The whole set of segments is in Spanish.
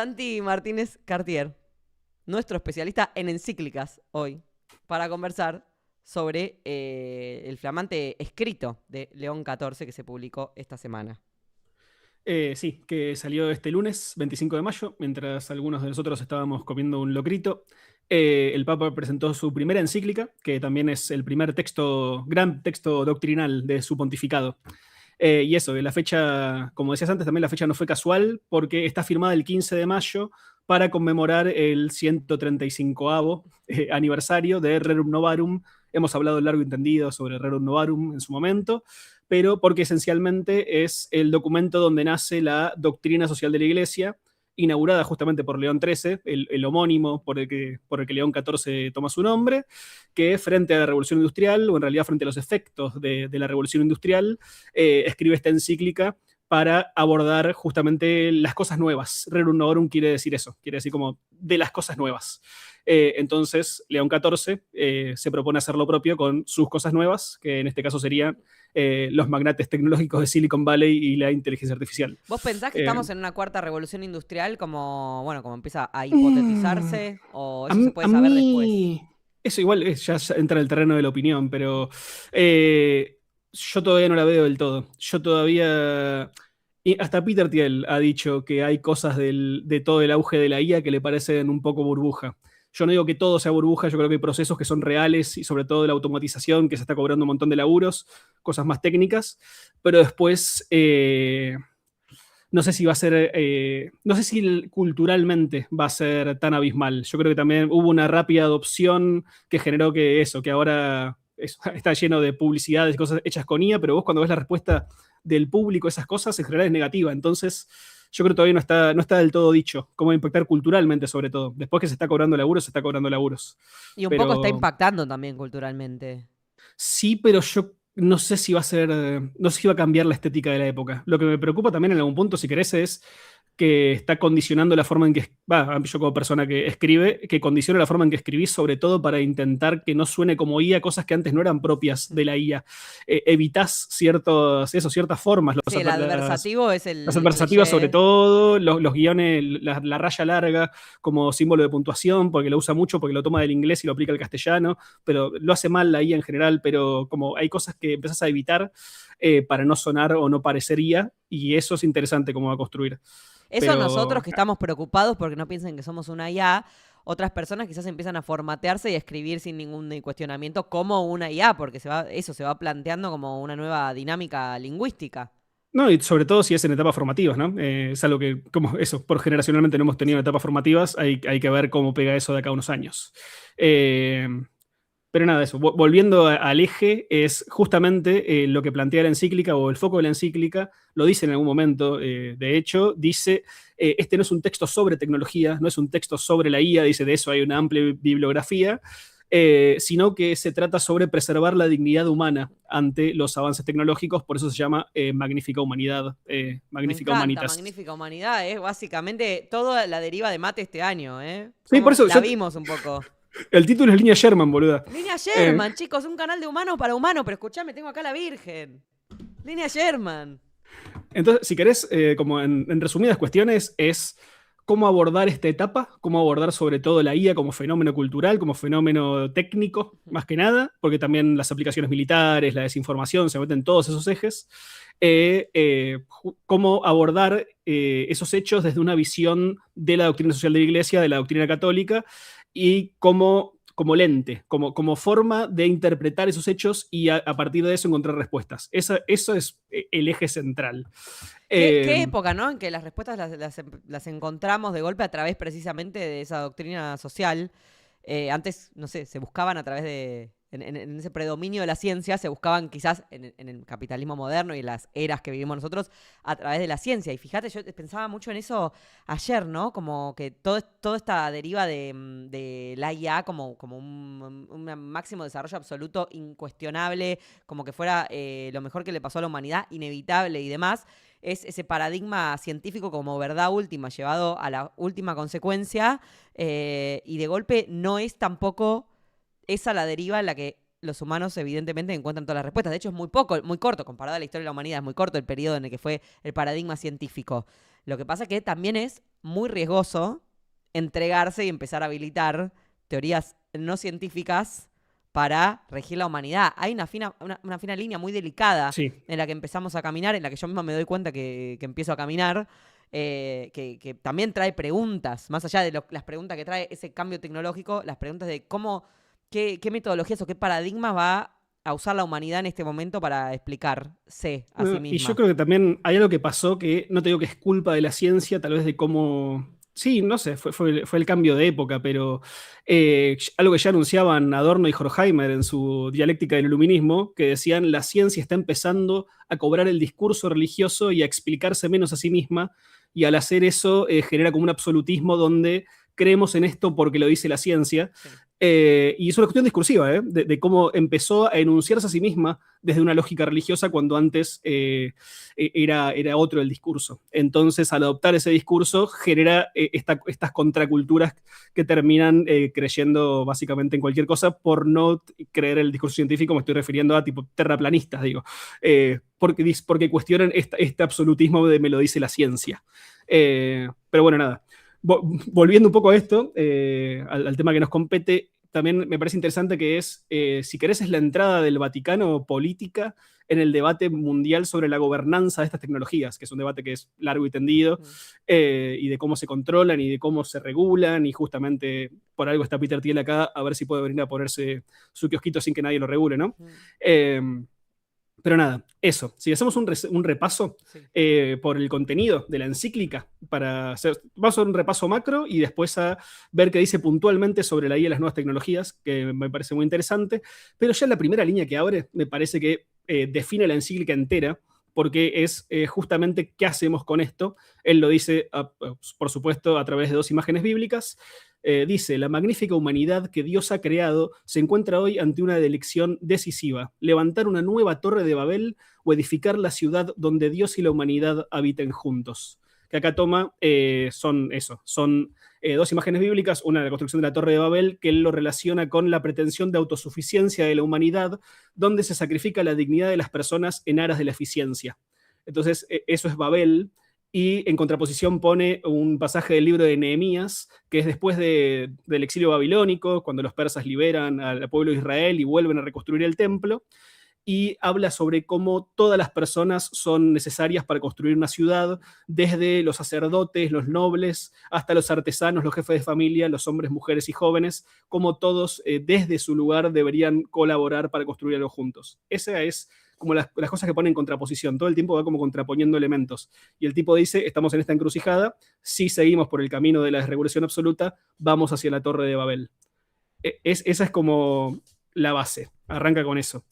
Santi Martínez Cartier, nuestro especialista en encíclicas hoy, para conversar sobre el flamante escrito de León XIV que se publicó esta semana. Sí, que salió este lunes, 25 de mayo, mientras algunos de nosotros estábamos comiendo un locrito. El Papa presentó su primera encíclica, que también es el primer texto, gran texto doctrinal de su pontificado. Y eso, de la fecha, como decías antes, también la fecha no fue casual, porque está firmada el 15 de mayo para conmemorar el 135º aniversario de Rerum Novarum. Hemos hablado largo y entendido sobre Rerum Novarum en su momento, pero porque esencialmente es el documento donde nace la doctrina social de la Iglesia, inaugurada justamente por León XIII, el homónimo por el que León XIV toma su nombre, que frente a la Revolución Industrial, o en realidad frente a los efectos de la Revolución Industrial, escribe esta encíclica para abordar justamente las cosas nuevas. Rerum Novarum quiere decir eso, quiere decir como de las cosas nuevas. Entonces, León XIV se propone hacer lo propio con sus cosas nuevas, que en este caso serían los magnates tecnológicos de Silicon Valley y la inteligencia artificial. ¿Vos pensás que Eh, estamos en una cuarta revolución industrial como, bueno, como empieza a mm, hipotetizarse o a, eso se mí, puede a saber después? mí- eso igual ya entra en el terreno de la opinión, pero yo todavía no la veo del todo. Yo todavía... Y hasta Peter Thiel ha dicho que hay cosas de todo el auge de la IA que le parecen un poco burbuja. Yo no digo que todo sea burbuja, yo creo que hay procesos que son reales y sobre todo la automatización que se está cobrando un montón de laburos, cosas más técnicas, pero después no sé si va a ser, no sé si culturalmente va a ser tan abismal. Yo creo que también hubo una rápida adopción que generó que eso, que ahora está lleno de publicidades y cosas hechas con IA, pero vos cuando ves la respuesta del público a esas cosas en general es negativa. Entonces, yo creo que todavía no está del todo dicho cómo va a impactar culturalmente sobre todo. Después que se está cobrando laburos, se está cobrando laburos. Y un poco está Pero impactando también culturalmente. sí, pero yo no sé si va a ser, no sé si va a cambiar la estética de la época. Lo que me preocupa también en algún punto, si querés, es que está condicionando la forma en que, yo como persona que escribe, que condiciona la forma en que escribís, sobre todo para intentar que no suene como IA, cosas que antes no eran propias de la IA. Evitás ciertas formas, Sí, el adversativo es las el adversativas sobre cliché. todo, los guiones, la raya larga como símbolo de puntuación, porque lo usa mucho, porque lo toma del inglés y lo aplica al castellano, pero lo hace mal la IA en general, pero como hay cosas que empezás a evitar para no sonar o no parecer IA, y eso es interesante cómo va a construir. Eso nosotros Pero que estamos preocupados porque no piensen que somos una IA, otras personas quizás empiezan a formatearse y a escribir sin ningún cuestionamiento como una IA, porque eso se va planteando como una nueva dinámica lingüística. no, y sobre todo si es en etapas formativas, ¿no? Es algo que, como eso, por generacionalmente no hemos tenido en etapas formativas, hay que ver cómo pega eso de acá a unos años. Eh, Pero nada, eso, volviendo al eje, es justamente lo que plantea la encíclica o el foco de la encíclica, lo dice en algún momento, de hecho, dice, este no es un texto sobre tecnología, no es un texto sobre la IA, dice, de eso hay una amplia bibliografía, sino que se trata sobre preservar la dignidad humana ante los avances tecnológicos, por eso se llama Magnífica Humanidad, Me Magnífica encanta, Humanitas. magnífica humanidad, es básicamente toda la deriva de mate este año, ¿eh? Sí, por Como eso, la vimos un poco. el título es Línea Sherman, boluda. Línea Eh, Sherman, chicos, un canal de humanos para humanos, pero escuchame, tengo acá a la Virgen. Línea Sherman. Entonces, si querés, como en resumidas cuestiones, es cómo abordar esta etapa, cómo abordar sobre todo la IA como fenómeno cultural, como fenómeno técnico, más que nada, porque también las aplicaciones militares, la desinformación, se meten todos esos ejes. Cómo abordar esos hechos desde una visión de la doctrina social de la Iglesia, de la doctrina católica, y como lente, como forma de interpretar esos hechos y a partir de eso encontrar respuestas. Eso es el eje central. Eh, ¿Qué época, ¿no? En que las respuestas las encontramos de golpe a través precisamente de esa doctrina social. Antes, no sé, se buscaban a través de. En ese predominio de la ciencia, se buscaban quizás en el capitalismo moderno y en las eras que vivimos nosotros a través de la ciencia. Y fíjate, yo pensaba mucho en eso ayer, ¿no? Como que toda esta deriva de la IA como un máximo desarrollo absoluto, incuestionable, como que fuera lo mejor que le pasó a la humanidad, inevitable y demás es ese paradigma científico como verdad última, llevado a la última consecuencia, y de golpe no es tampoco esa la deriva en la que los humanos evidentemente encuentran todas las respuestas. De hecho, es muy corto, comparado a la historia de la humanidad, es muy corto el periodo en el que fue el paradigma científico. Lo que pasa que también es muy riesgoso entregarse y empezar a habilitar teorías no científicas para regir la humanidad. Hay una fina línea muy delicada Sí. en la que empezamos a caminar, en la que yo misma me doy cuenta que empiezo a caminar, que también trae preguntas, más allá de las preguntas que trae ese cambio tecnológico, las preguntas de qué metodologías o qué paradigmas va a usar la humanidad en este momento para explicarse a sí Y yo misma. creo que también hay algo que pasó que no te digo que es culpa de la ciencia, tal vez de cómo. Sí, no sé, fue el cambio de época, pero algo que ya anunciaban Adorno y Horkheimer en su dialéctica del iluminismo, que decían la ciencia está empezando a cobrar el discurso religioso y a explicarse menos a sí misma, y al hacer eso genera como un absolutismo donde creemos en esto porque lo dice la ciencia. Sí. Y es una cuestión discursiva, de cómo empezó a enunciarse a sí misma desde una lógica religiosa cuando antes era otro el discurso. Entonces, al adoptar ese discurso, genera estas contraculturas que terminan creyendo básicamente en cualquier cosa por no creer el discurso científico. Me estoy refiriendo a tipo terraplanistas, digo, porque cuestionan este absolutismo de me lo dice la ciencia. Pero bueno, nada. Volviendo un poco a esto, al tema que nos compete, también me parece interesante que es, si querés, es la entrada del Vaticano política en el debate mundial sobre la gobernanza de estas tecnologías, que es un debate que es largo y tendido, y de cómo se controlan y de cómo se regulan, y justamente por algo está Peter Thiel acá, a ver si puede venir a ponerse su kiosquito sin que nadie lo regule, ¿no? Pero nada, eso. Si hacemos un repaso Sí. por el contenido de la encíclica, vamos a hacer un repaso macro y después a ver qué dice puntualmente sobre la IA y las nuevas tecnologías, que me parece muy interesante. Pero ya en la primera línea que abre, me parece que define la encíclica entera, porque es justamente qué hacemos con esto. Él lo dice, por supuesto, a través de dos imágenes bíblicas. Dice, la magnífica humanidad que Dios ha creado se encuentra hoy ante una elección decisiva, levantar una nueva torre de Babel o edificar la ciudad donde Dios y la humanidad habiten juntos. Que acá toma, son dos imágenes bíblicas, una de la construcción de la torre de Babel, que él lo relaciona con la pretensión de autosuficiencia de la humanidad, donde se sacrifica la dignidad de las personas en aras de la eficiencia. Entonces, eso es Babel. Y en contraposición pone un pasaje del libro de Nehemías, que es después del exilio babilónico, cuando los persas liberan al pueblo de Israel y vuelven a reconstruir el templo, y habla sobre cómo todas las personas son necesarias para construir una ciudad, desde los sacerdotes, los nobles, hasta los artesanos, los jefes de familia, los hombres, mujeres y jóvenes, como todos desde su lugar deberían colaborar para construir algo juntos. Esa es como las cosas que pone en contraposición. Todo el tiempo va como contraponiendo elementos. Y el tipo dice, estamos en esta encrucijada, si seguimos por el camino de la desregulación absoluta, vamos hacia la Torre de Babel. Esa es como la base, arranca con eso.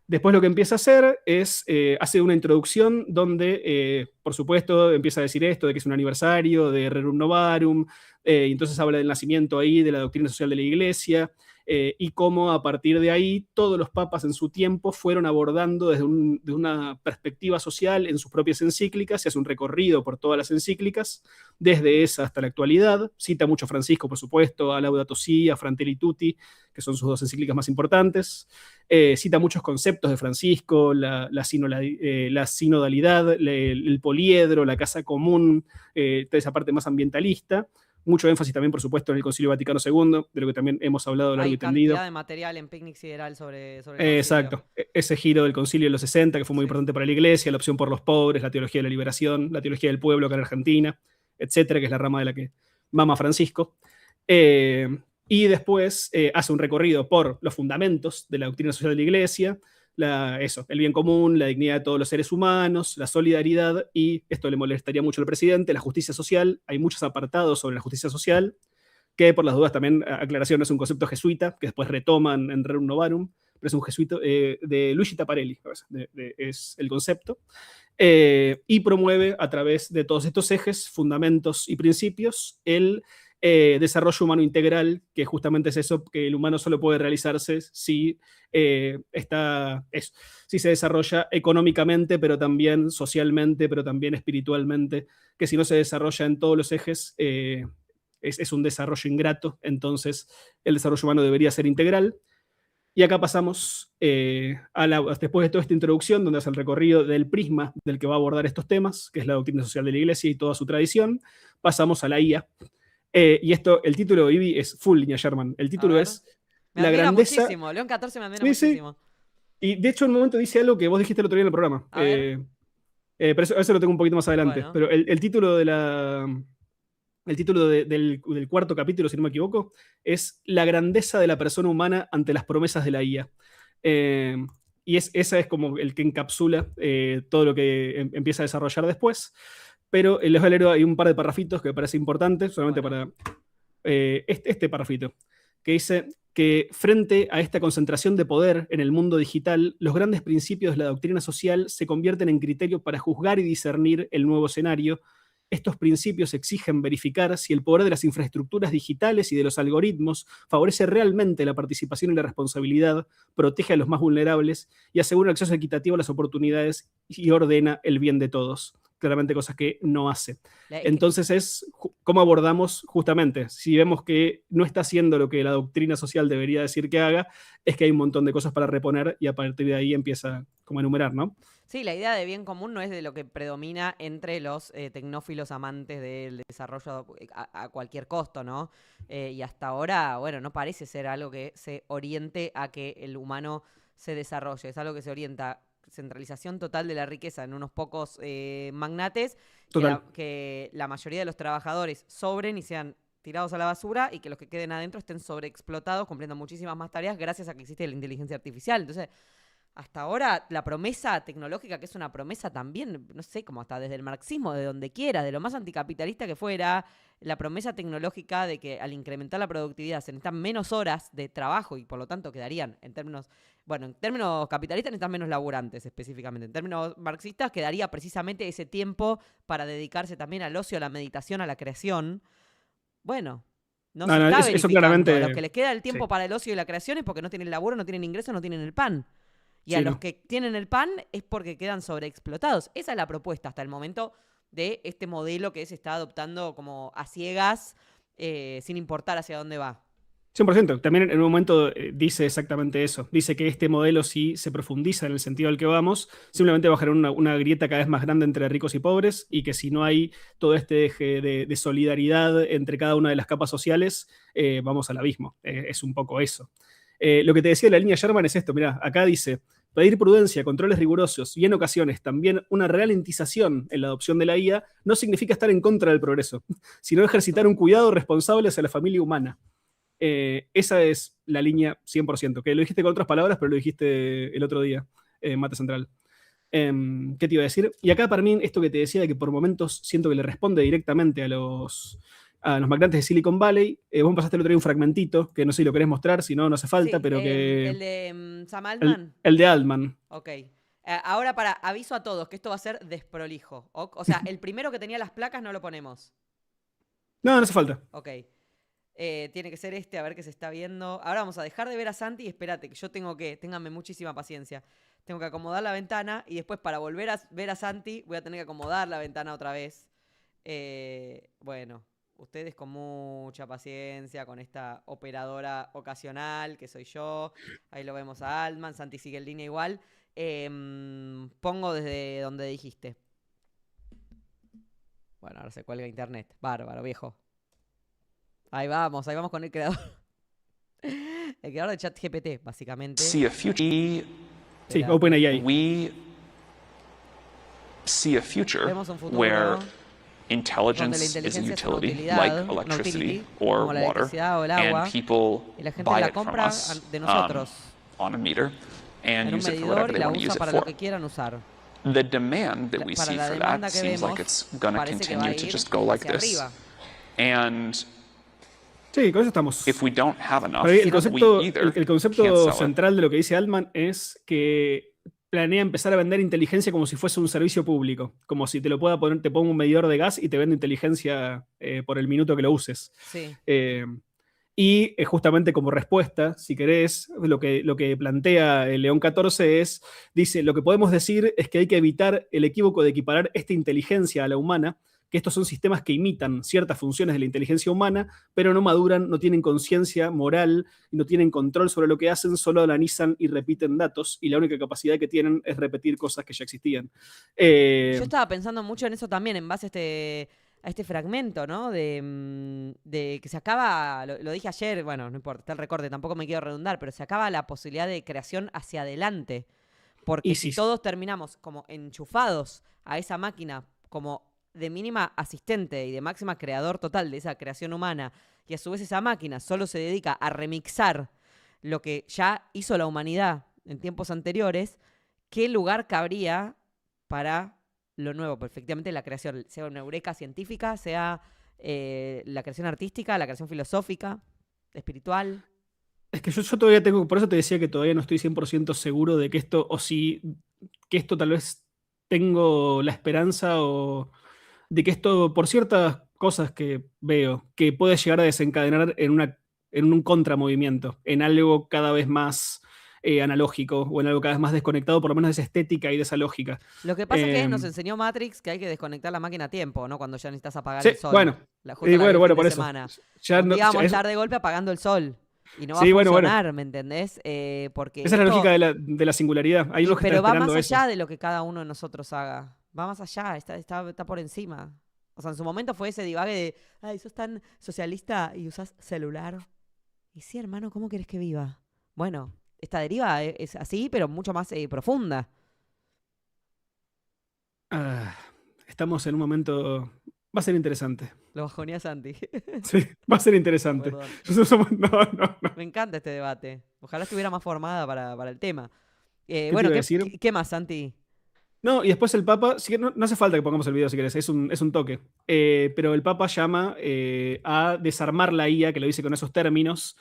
Después lo que empieza a hacer es, hace una introducción donde, por supuesto, empieza a decir esto de que es un aniversario, de Rerum Novarum, y entonces habla del nacimiento ahí, de la doctrina social de la Iglesia, y cómo a partir de ahí todos los papas en su tiempo fueron abordando desde una perspectiva social en sus propias encíclicas, se hace un recorrido por todas las encíclicas, desde esa hasta la actualidad. Cita mucho a Francisco, por supuesto, a Laudato Si, a Fratelli Tutti, que son sus dos encíclicas más importantes. Cita muchos conceptos de Francisco, la sinodalidad, el poliedro, la casa común, toda esa parte más ambientalista. Mucho énfasis también, por supuesto, en el Concilio Vaticano II, de lo que también hemos hablado largo y tendido. Hay cantidad de material en Picnic Sideral sobre el concilio. Exacto. Ese giro del concilio de los 60, que fue muy importante para la Iglesia, la opción por los pobres, la teología de la liberación, la teología del pueblo acá en Argentina, etcétera, que es la rama de la que mama Francisco. Y después hace un recorrido por los fundamentos de la doctrina social de la Iglesia, el bien común, la dignidad de todos los seres humanos, la solidaridad, y esto le molestaría mucho al presidente, la justicia social. Hay muchos apartados sobre la justicia social, que por las dudas también, aclaración, no es un concepto jesuita, que después retoman en Rerum Novarum, pero es un jesuita de Luigi Taparelli, es el concepto. Y promueve a través de todos estos ejes, fundamentos y principios, el desarrollo humano integral, que justamente es eso, que el humano solo puede realizarse si se desarrolla económicamente, pero también socialmente, pero también espiritualmente, que si no se desarrolla en todos los ejes, es un desarrollo ingrato. Entonces el desarrollo humano debería ser integral. Y acá pasamos, después de toda esta introducción, donde hace el recorrido del prisma del que va a abordar estos temas, que es la doctrina social de la Iglesia y toda su tradición, pasamos a la IA. Y el título de Ivy es full línea Sherman. El título es Me La admira grandeza. muchísimo. León 14 me admira Sí, sí. muchísimo. Y de hecho, en un momento dice algo que vos dijiste el otro día en el programa. A ver. Pero eso lo tengo un poquito más adelante. Bueno. Pero el título del cuarto capítulo, si no me equivoco, es La grandeza de la persona humana ante las promesas de la IA. Y esa es como el que encapsula todo lo que empieza a desarrollar después. Pero les voy a leer, hay un par de parrafitos que me parece importante, solamente para este parrafito, que dice que frente a esta concentración de poder en el mundo digital, los grandes principios de la doctrina social se convierten en criterio para juzgar y discernir el nuevo escenario. Estos principios exigen verificar si el poder de las infraestructuras digitales y de los algoritmos favorece realmente la participación y la responsabilidad, protege a los más vulnerables y asegura el acceso equitativo a las oportunidades y ordena el bien de todos. Claramente cosas que no hace. Entonces es cómo abordamos justamente, si vemos que no está haciendo lo que la doctrina social debería decir que haga, es que hay un montón de cosas para reponer y a partir de ahí empieza como a enumerar, ¿no? Sí, la idea de bien común no es de lo que predomina entre los tecnófilos amantes del desarrollo a cualquier costo, ¿no? Y hasta ahora, bueno, no parece ser algo que se oriente a que el humano se desarrolle, es algo que se orienta centralización total de la riqueza en unos pocos magnates, que la mayoría de los trabajadores sobren y sean tirados a la basura y que los que queden adentro estén sobreexplotados cumpliendo muchísimas más tareas gracias a que existe la inteligencia artificial. Entonces, hasta ahora la promesa tecnológica, que es una promesa también, no sé, como hasta desde el marxismo, de donde quiera, de lo más anticapitalista que fuera, la promesa tecnológica de que al incrementar la productividad se necesitan menos horas de trabajo y por lo tanto quedarían en términos capitalistas necesitan menos laburantes específicamente. En términos marxistas quedaría precisamente ese tiempo para dedicarse también al ocio, a la meditación, a la creación. Bueno, no se está verificando. Eso claramente, a los que les queda el tiempo para el ocio y la creación es porque no tienen laburo, no tienen ingresos, no tienen el pan. Y a los que tienen el pan es porque quedan sobreexplotados. Esa es la propuesta hasta el momento de este modelo que se está adoptando como a ciegas, sin importar hacia dónde va. 100%. También en un momento dice exactamente eso. Dice que este modelo, si se profundiza en el sentido al que vamos, simplemente va a generar una grieta cada vez más grande entre ricos y pobres y que si no hay todo este eje de solidaridad entre cada una de las capas sociales, vamos al abismo. Es un poco eso. Lo que te decía la línea Sherman es esto. Mirá, acá dice: pedir prudencia, controles rigurosos y en ocasiones también una ralentización en la adopción de la IA no significa estar en contra del progreso, sino ejercitar un cuidado responsable hacia la familia humana. Esa es la línea 100%, que lo dijiste con otras palabras, pero lo dijiste el otro día, Mate Central. ¿Qué te iba a decir? Y acá para mí esto que te decía de que por momentos siento que le responde directamente a los magnates de Silicon Valley. Vos me pasaste el otro día un fragmentito, que no sé si lo querés mostrar, si no, no hace falta, pero que... ¿El de Sam Altman? El de Altman. Ok. Ahora aviso a todos que esto va a ser desprolijo. O sea, el primero que tenía las placas no lo ponemos. No, no hace falta. Ok. Tiene que ser a ver qué se está viendo. Ahora vamos a dejar de ver a Santi y espérate, que yo ténganme muchísima paciencia. Tengo que acomodar la ventana y después para volver a ver a Santi voy a tener que acomodar la ventana otra vez. Bueno, ustedes con mucha paciencia, con esta operadora ocasional que soy yo. Ahí lo vemos a Altman, Santi sigue en línea igual. Pongo desde donde dijiste. Bueno, ahora se cuelga internet. Bárbaro, viejo. Ahí vamos con el creador. El creador de ChatGPT, básicamente. See a future. Sí, OpenAI. We see a future where intelligence is a utility, like electricity or water, and people buy it from us on a meter and use it for whatever they want to use it for. The demand that we see for that seems like it's going to continue to just go like this. And sí, con eso estamos. If we don't have enough, el concepto central de lo que dice Altman es que planea empezar a vender inteligencia como si fuese un servicio público, como si te pongo un medidor de gas y te vendo inteligencia por el minuto que lo uses. Sí. Y justamente como respuesta, si querés, lo que plantea el León 14 dice, lo que podemos decir es que hay que evitar el equívoco de equiparar esta inteligencia a la humana que estos son sistemas que imitan ciertas funciones de la inteligencia humana, pero no maduran, no tienen conciencia moral, no tienen control sobre lo que hacen, solo analizan y repiten datos, y la única capacidad que tienen es repetir cosas que ya existían. Yo estaba pensando mucho en eso también, en base a este fragmento, ¿no? De que se acaba, lo dije ayer, bueno, no importa, está el recorte, tampoco me quiero redundar, pero se acaba la posibilidad de creación hacia adelante. Porque si todos terminamos como enchufados a esa máquina como de mínima asistente y de máxima creador total de esa creación humana, y a su vez esa máquina solo se dedica a remixar lo que ya hizo la humanidad en tiempos anteriores, ¿qué lugar cabría para lo nuevo? Pues efectivamente la creación, sea una eureka científica, sea la creación artística, la creación filosófica, espiritual. Es que yo todavía tengo, por eso te decía que todavía no estoy 100% seguro de que esto, o sí, que esto tal vez tengo la esperanza o de que esto, por ciertas cosas que veo, que puede llegar a desencadenar en un contramovimiento, en algo cada vez más analógico o en algo cada vez más desconectado, por lo menos de esa estética y de esa lógica. Lo que pasa es que nos enseñó Matrix que hay que desconectar la máquina a tiempo, ¿no? Cuando ya necesitas apagar sí, el sol. Bueno, bueno, por semana. eso. Ya no, vamos a estar de golpe apagando el sol. Y no va sí, a funcionar, ¿me entendés? Porque esa es la lógica de la singularidad. Hay unos que pero están va más allá eso. de lo que cada uno de nosotros haga. Va más allá, está por encima. O sea, en su momento fue ese divague de, ay, sos tan socialista y usás celular. Y sí, hermano, ¿cómo querés que viva? Bueno, esta deriva es así, pero mucho más profunda. Estamos en un momento... Va a ser interesante. Lo bajonía Santi. Sí, va a ser interesante. No. Me encanta este debate. Ojalá estuviera más formada para el tema. Bueno, ¿qué más, Santi? No, y después el Papa, no hace falta que pongamos el video si querés, es un toque. Pero el Papa llama a desarmar la IA, que lo dice con esos términos.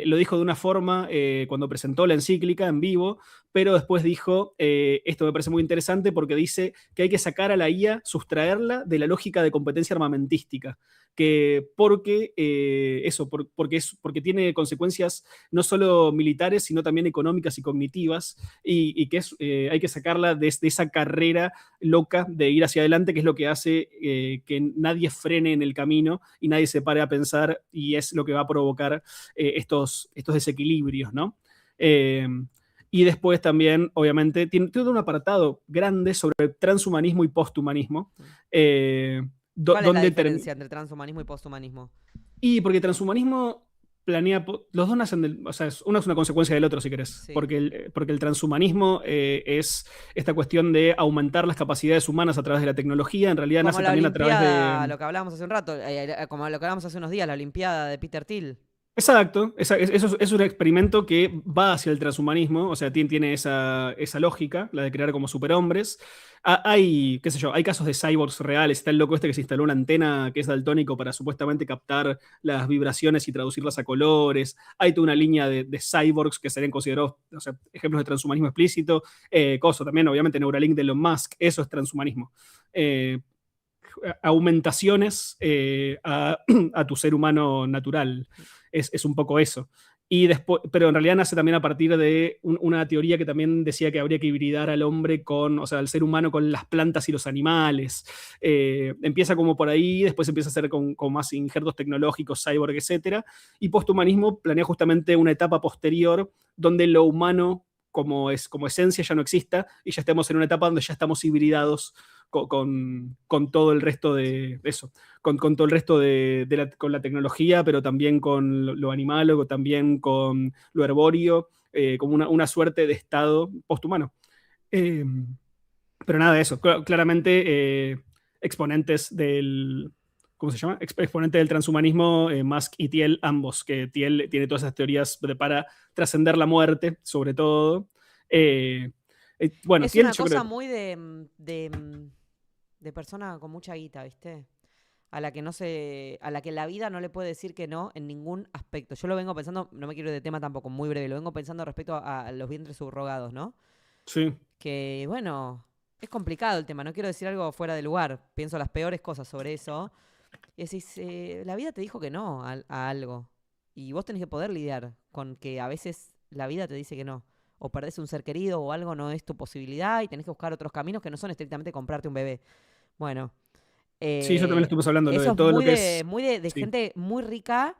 Lo dijo de una forma cuando presentó la encíclica en vivo, pero después dijo, esto me parece muy interesante porque dice que hay que sacar a la IA, sustraerla de la lógica de competencia armamentística. Porque tiene consecuencias no solo militares, sino también económicas y cognitivas, y que hay que sacarla de esa carrera loca de ir hacia adelante, que es lo que hace que nadie frene en el camino y nadie se pare a pensar, y es lo que va a provocar estos desequilibrios, ¿no? Y después también, obviamente, tiene todo un apartado grande sobre transhumanismo y posthumanismo. ¿Cuál es la diferencia entre transhumanismo y posthumanismo? Y porque transhumanismo planea... Los dos nacen o sea, uno es una consecuencia del otro, si querés. Sí. Porque el transhumanismo es esta cuestión de aumentar las capacidades humanas a través de la tecnología. En realidad nace también a través de... Lo que hablábamos hace un rato, como lo que hablábamos hace unos días, la Olimpiada de Peter Thiel. Exacto, eso es un experimento que va hacia el transhumanismo, o sea, tiene esa lógica, la de crear como superhombres. Hay casos de cyborgs reales. Está el loco este que se instaló una antena que es daltónico para supuestamente captar las vibraciones y traducirlas a colores. Hay toda una línea de cyborgs que serían considerados, o sea, ejemplos de transhumanismo explícito. También, obviamente, Neuralink de Elon Musk, eso es transhumanismo. Aumentaciones a tu ser humano natural. Es un poco eso. Y después, pero en realidad nace también a partir de una teoría que también decía que habría que hibridar al hombre al ser humano con las plantas y los animales. Empieza como por ahí, después empieza a hacer con más injertos tecnológicos, cyborg, etc. Y posthumanismo planea justamente una etapa posterior donde lo humano como esencia ya no exista y ya estemos en una etapa donde ya estamos hibridados con todo el resto de eso, con todo el resto con la tecnología, pero también con lo animal, o también con lo herbóreo, como una suerte de estado posthumano. Pero nada de eso, claramente exponentes del... ¿Cómo se llama? Exponente del transhumanismo, Musk y Thiel, ambos, que Thiel tiene todas esas teorías para trascender la muerte, sobre todo. Bueno, es Thiel, una cosa muy de persona con mucha guita, ¿viste? A la que la vida no le puede decir que no en ningún aspecto. Yo lo vengo pensando, no me quiero ir de tema tampoco, muy breve, lo vengo pensando respecto a los vientres subrogados, ¿no? Sí. Que, bueno, es complicado el tema, no quiero decir algo fuera de lugar, pienso las peores cosas sobre eso. Y decís, la vida te dijo que no a algo. Y vos tenés que poder lidiar con que a veces la vida te dice que no. O perdés un ser querido o algo no es tu posibilidad y tenés que buscar otros caminos que no son estrictamente comprarte un bebé. Bueno, Sí, yo también estuvimos hablando de todo lo que es... Muy de sí. gente muy rica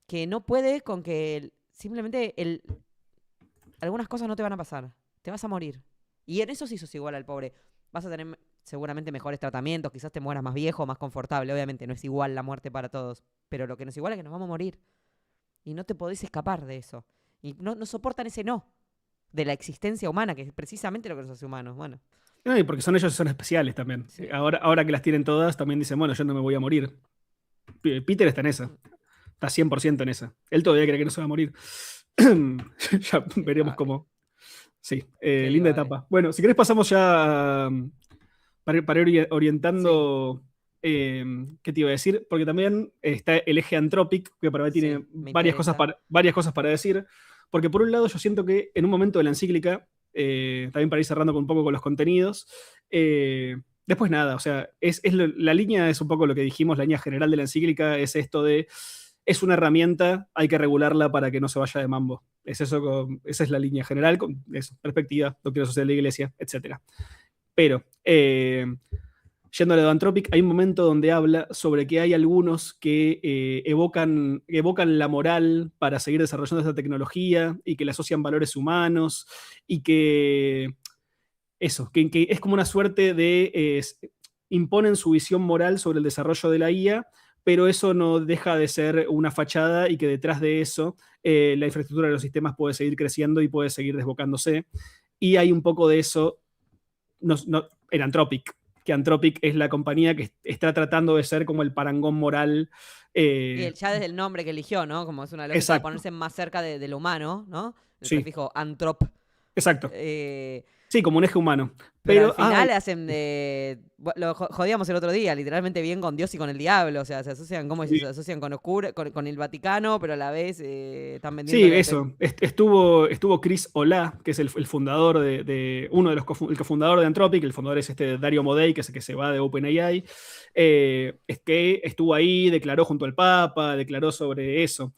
que no puede con que simplemente algunas cosas no te van a pasar. Te vas a morir. Y en eso sí sos igual al pobre. Vas a tener seguramente mejores tratamientos, quizás te mueras más viejo, más confortable. Obviamente no es igual la muerte para todos. Pero lo que no es igual es que nos vamos a morir. Y no te podés escapar de eso. Y no soportan ese no de la existencia humana, que es precisamente lo que nos hace humanos. Bueno. No, y porque ellos son especiales también. Sí. Ahora que las tienen todas, también dicen, bueno, yo no me voy a morir. Peter está en esa. Está 100% en esa. Él todavía cree que no se va a morir. Ya veremos cómo. Sí, linda etapa. Bueno, si querés pasamos ya para ir orientando... ¿qué te iba a decir? Porque también está el eje Anthropic, que para mí tiene varias cosas para decir. Porque por un lado yo siento que en un momento de la encíclica, también para ir cerrando un poco con los contenidos, después nada, o sea, la línea es un poco lo que dijimos, la línea general de la encíclica es esto de, es una herramienta, hay que regularla para que no se vaya de mambo. Esa es la línea general, con eso, perspectiva, doctrina social de la iglesia, etc. Pero, yendo a lo de Anthropic, hay un momento donde habla sobre que hay algunos que evocan la moral para seguir desarrollando esta tecnología y que le asocian valores humanos y que eso, que es como una suerte de imponen su visión moral sobre el desarrollo de la IA, pero eso no deja de ser una fachada y que detrás de eso la infraestructura de los sistemas puede seguir creciendo y puede seguir desbocándose. Y hay un poco de eso en Anthropic, que Anthropic es la compañía que está tratando de ser como el parangón moral. Y ya desde el nombre que eligió, ¿no? Como es una lógica de ponerse más cerca de lo humano, ¿no? El prefijo anthrop. Exacto. Sí, como un eje humano. Pero al final hacen de... Lo jodíamos el otro día, literalmente bien con Dios y con el diablo. O sea, se asocian, ¿cómo se asocian con el Vaticano, pero a la vez están vendiendo... Sí, eso. Estuvo Chris Olah, que es el fundador de uno de los el cofundador de Anthropic. El fundador es Dario Amodei, que es el que se va de OpenAI. Es que estuvo ahí, declaró junto al Papa, declaró sobre eso.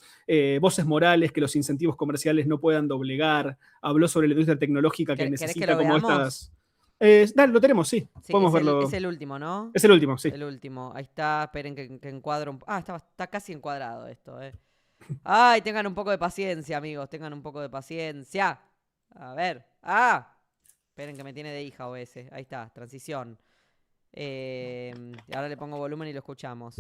Voces morales, que los incentivos comerciales no puedan doblegar. Habló sobre la industria tecnológica que necesita como estas... Dale, lo tenemos, sí. Podemos verlo. Es el último, ¿no? Es el último, sí. El último. Ahí está, esperen que encuadro. Está casi encuadrado esto, Ay, tengan un poco de paciencia, amigos. Tengan un poco de paciencia. A ver. Esperen que me tiene de hija OS. Ahí está, transición. Y ahora le pongo volumen y lo escuchamos.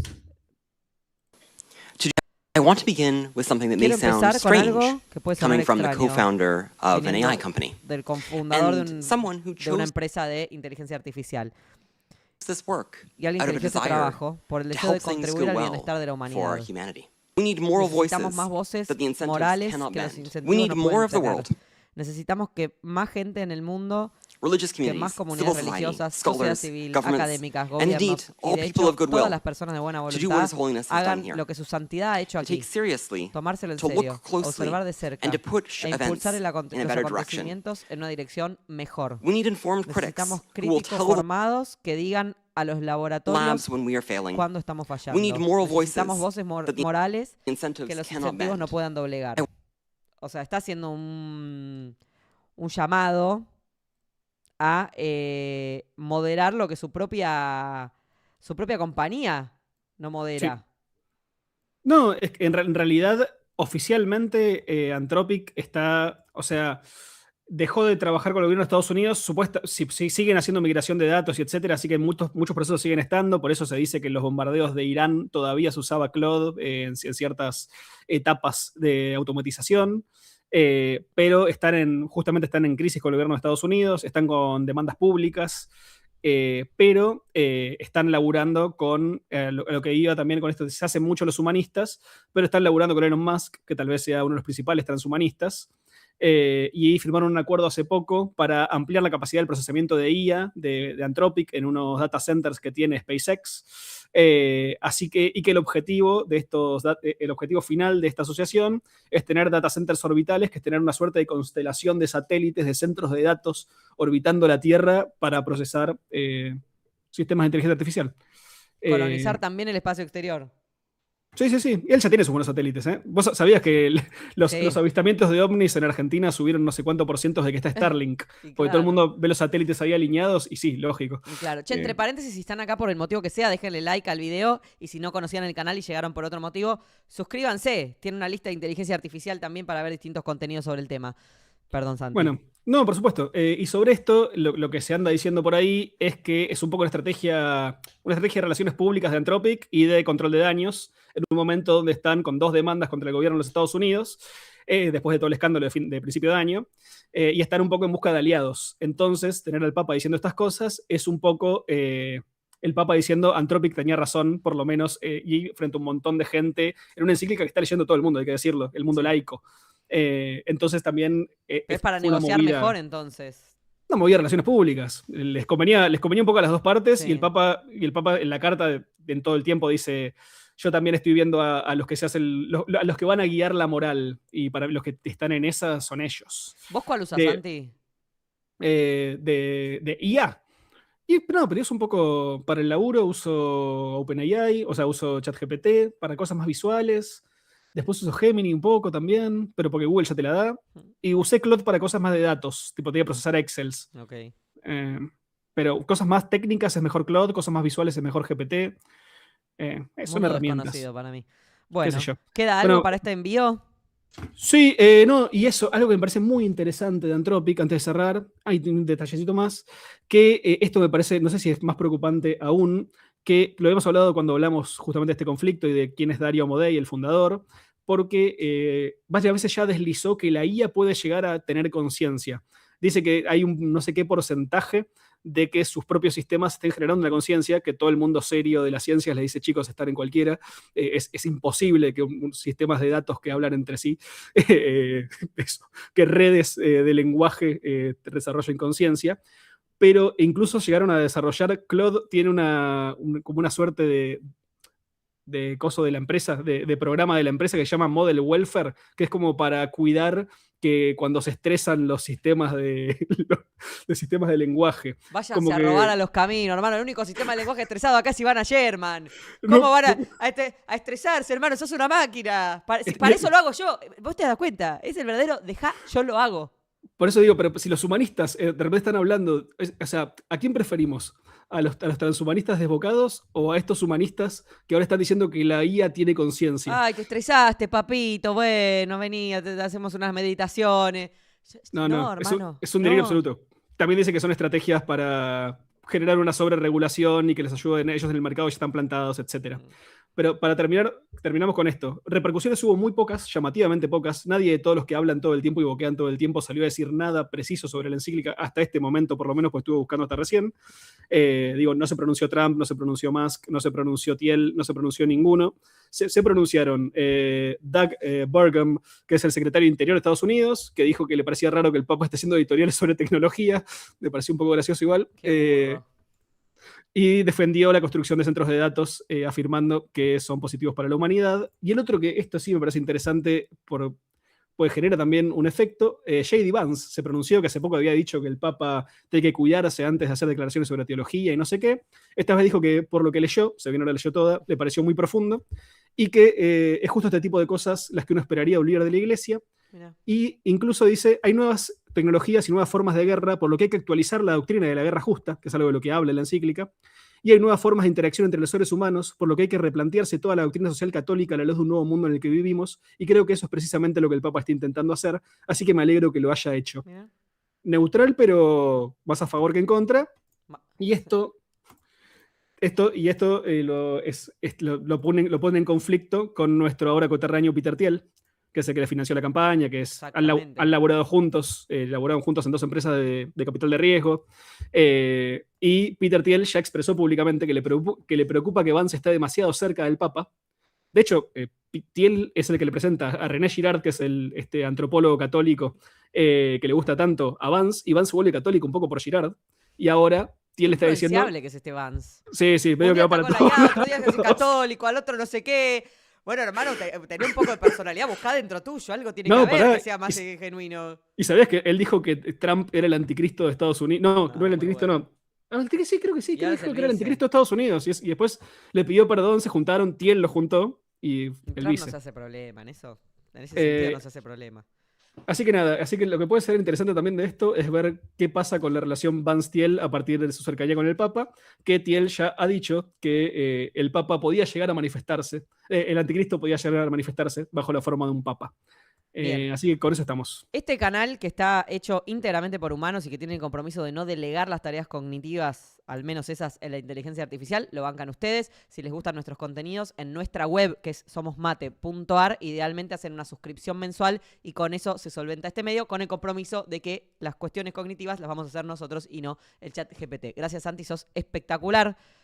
I want to begin with something that may sound strange coming from the co-founder of an AI company. Del cofundador de una empresa de inteligencia artificial. Y alguien que eligió este trabajo por el deseo de contribuir al bienestar de la humanidad. Necesitamos más voces morales que los incentivos no pueden tener. Necesitamos que más gente en el mundo, que más comunidades religiosas, sociedad civil, académicas, gobiernos y de hecho todas las personas de buena voluntad hagan lo que su santidad ha hecho aquí, tomárselo en serio, observar de cerca e impulsar los acontecimientos en una dirección mejor. Necesitamos críticos formados que digan a los laboratorios cuando estamos fallando. Necesitamos voces morales que los incentivos no puedan doblegar. O sea, está haciendo un llamado a moderar lo que su propia compañía no modera. Sí. No, es que en realidad, oficialmente, Anthropic está, o sea, dejó de trabajar con el gobierno de Estados Unidos, siguen haciendo migración de datos y etcétera, así que muchos procesos siguen estando, por eso se dice que en los bombardeos de Irán todavía se usaba Claude en ciertas etapas de automatización, pero justamente están en crisis con el gobierno de Estados Unidos, están con demandas públicas, pero están laburando con lo que iba también con esto, se hacen mucho los humanistas, pero están laburando con Elon Musk, que tal vez sea uno de los principales transhumanistas. Y firmaron un acuerdo hace poco para ampliar la capacidad del procesamiento de IA de Anthropic en unos data centers que tiene SpaceX. Y que el objetivo final de esta asociación es tener data centers orbitales, que es tener una suerte de constelación de satélites, de centros de datos orbitando la Tierra para procesar sistemas de inteligencia artificial. Colonizar también el espacio exterior. Sí. Él ya tiene sus buenos satélites, ¿eh? ¿Vos sabías que los avistamientos de ovnis en Argentina subieron no sé cuánto por ciento de que está Starlink? Porque todo el mundo ve los satélites ahí alineados y sí, lógico. Y claro. Che, entre paréntesis, si están acá por el motivo que sea, déjenle like al video. Y si no conocían el canal y llegaron por otro motivo, suscríbanse. Tiene una lista de inteligencia artificial también para ver distintos contenidos sobre el tema. Perdón, Santi. Bueno, no, por supuesto. Y sobre esto, lo que se anda diciendo por ahí es que es un poco una estrategia de relaciones públicas de Anthropic y de control de daños, en un momento donde están con 2 demandas contra el gobierno de los Estados Unidos, después de todo el escándalo de principio de año, y están un poco en busca de aliados. Entonces, tener al Papa diciendo estas cosas es un poco el Papa diciendo Anthropic tenía razón, por lo menos, y frente a un montón de gente, en una encíclica que está leyendo todo el mundo, hay que decirlo, el mundo laico. Entonces también es para negociar mejor, entonces. Una movida de relaciones públicas. Les convenía un poco a las dos partes, sí. y el Papa en la carta en todo el tiempo dice: yo también estoy viendo a los que se hacen, a los que van a guiar la moral, y para los que están en esa son ellos. ¿Vos cuál usas, Santi? De IA. Y no, pero es un poco para el laburo, uso OpenAI, o sea, uso ChatGPT para cosas más visuales. Después uso Gemini un poco también, pero porque Google ya te la da. Y usé Claude para cosas más de datos, tipo te voy a procesar Excels. Okay. Pero cosas más técnicas es mejor Claude, cosas más visuales es mejor GPT. Son herramientas. Desconocido para mí. Bueno, ¿queda algo para este envío? Sí, no, y eso, algo que me parece muy interesante de Anthropic, antes de cerrar, hay un detallecito más, que esto me parece, no sé si es más preocupante aún, que lo habíamos hablado cuando hablamos justamente de este conflicto y de quién es Dario Amodei, el fundador, porque varias veces ya deslizó que la IA puede llegar a tener conciencia. Dice que hay un no sé qué porcentaje de que sus propios sistemas estén generando una conciencia, que todo el mundo serio de las ciencias le dice, chicos, están en cualquiera. Es imposible que sistemas de datos que hablan entre sí, que redes de lenguaje desarrollen conciencia. Pero incluso llegaron a desarrollar, Claude tiene como una suerte de coso de la empresa, de programa de la empresa que se llama Model Welfare, que es como para cuidar que cuando se estresan los sistemas de lenguaje. Váyanse a robar a los caminos, hermano. El único sistema de lenguaje estresado acá es Ivana Sherman. ¿Cómo van a estresarse, hermano? Sos una máquina. Para eso lo hago yo. ¿Vos te das cuenta? Es el verdadero, yo lo hago. Por eso digo, pero si los humanistas de repente están hablando, o sea, ¿a quién preferimos? ¿A los transhumanistas desbocados o a estos humanistas que ahora están diciendo que la IA tiene conciencia? Ay, te estresaste, papito. Bueno, vení, hacemos unas meditaciones. No, hermano. Es un delirio absoluto. También dice que son estrategias para generar una sobreregulación y que les ayuden ellos en el mercado, ya están plantados, etc. Pero para terminamos con esto. Repercusiones hubo muy pocas, llamativamente pocas. Nadie de todos los que hablan todo el tiempo y boquean todo el tiempo salió a decir nada preciso sobre la encíclica hasta este momento, por lo menos, pues estuve buscando hasta recién. No se pronunció Trump, no se pronunció Musk, no se pronunció Thiel, no se pronunció ninguno. Se pronunciaron Doug Burgum, que es el secretario de Interior de Estados Unidos, que dijo que le parecía raro que el Papa esté haciendo editoriales sobre tecnología. Me pareció un poco gracioso igual. Y defendió la construcción de centros de datos, afirmando que son positivos para la humanidad. Y el otro, que esto sí me parece interesante, pues genera también un efecto, J.D. Vance se pronunció, que hace poco había dicho que el Papa tiene que cuidarse antes de hacer declaraciones sobre teología y no sé qué. Esta vez dijo que por lo que leyó, se vio no la leyó toda, le pareció muy profundo, y que es justo este tipo de cosas las que uno esperaría de un líder de la iglesia. Mira. Y incluso dice, hay nuevas tecnologías y nuevas formas de guerra, por lo que hay que actualizar la doctrina de la guerra justa, que es algo de lo que habla en la encíclica, y hay nuevas formas de interacción entre los seres humanos, por lo que hay que replantearse toda la doctrina social católica a la luz de un nuevo mundo en el que vivimos, y creo que eso es precisamente lo que el Papa está intentando hacer, así que me alegro que lo haya hecho. Mira. Neutral, pero más a favor que en contra, y esto lo pone en conflicto con nuestro ahora coterráneo Peter Thiel, que es el que le financió la campaña, que han laborado juntos, laboraron juntos en 2 empresas de capital de riesgo. Y Peter Thiel ya expresó públicamente que le preocupa que Vance esté demasiado cerca del Papa. De hecho, Thiel es el que le presenta a René Girard, que es este antropólogo católico que le gusta tanto a Vance, y Vance se vuelve católico un poco por Girard. Y ahora Thiel está diciendo... que es este Vance. Sí, veo que va para todo. Otro día que es católico, al otro no sé qué... Bueno, hermano, tenés un poco de personalidad, buscá dentro tuyo, algo tiene que haber que sea más genuino. ¿Y sabías que él dijo que Trump era el anticristo de Estados Unidos? No el anticristo, bueno. Sí, creo que sí, que dijo que era el anticristo de Estados Unidos. Y después le pidió perdón, se juntaron, Thiel lo juntó, y el Trump vice. no se hace problema en eso. En ese sentido no se hace problema. Así que nada, lo que puede ser interesante también de esto es ver qué pasa con la relación Vance-Thiel a partir de su cercanía con el Papa, que Thiel ya ha dicho que el Papa podía llegar a manifestarse, el anticristo podía llegar a manifestarse bajo la forma de un Papa. Así que con eso estamos. Este canal, que está hecho íntegramente por humanos y que tiene el compromiso de no delegar las tareas cognitivas, al menos esas en la inteligencia artificial, lo bancan ustedes. Si les gustan nuestros contenidos, en nuestra web, que es somosmate.ar, idealmente hacen una suscripción mensual y con eso se solventa este medio, con el compromiso de que las cuestiones cognitivas las vamos a hacer nosotros y no el chat GPT. Gracias, Santi, sos espectacular.